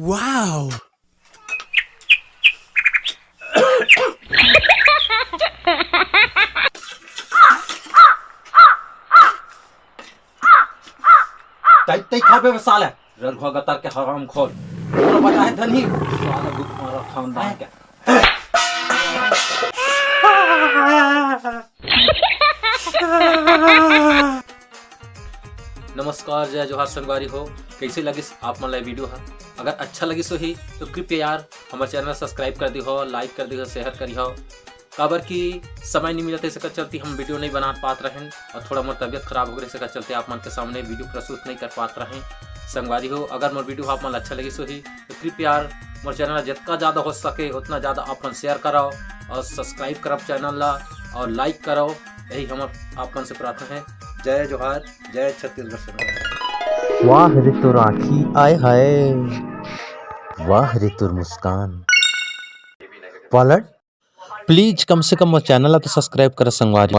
Wow! तै खाबे में साले रल होगा तार के हराम खोर और बता है धनी साला भूख मारा खानदान के। नमस्कार, जय जोहार संगवारी हो। कैसे लगिस आप मन ला वीडियो है? अगर अच्छा लगिस हो ही तो कृपया यार हमारे चैनल सब्सक्राइब कर दी हो, लाइक कर दी हो, शेयर करी हो। काबर की समय नहीं मिलते इसका चलते हम वीडियो नहीं बना पात रहें और थोड़ा मोर तबियत खराब हो गई इसका चलते आप मन के सामने वीडियो प्रस्तुत नहीं कर पात रहें। संगवारी हो, अगर मोर वीडियो आप मन अच्छा लगी सो ही तो कृपया यार मोर चैनल जितना ज़्यादा हो सके उतना ज़्यादा आप मन शेयर कराओ और सब्सक्राइब करब चैनल ला और लाइक करो। यही हम आप मन से प्रार्थना है। जय जोहार, जय छत्तीसगढ़ संगवारी। वाह रे तोर आँखी आय हाय, वाह रे तोर मुस्कान। पलट प्लीज कम से कम वो चैनल तो सब्सक्राइब कर संगवारी।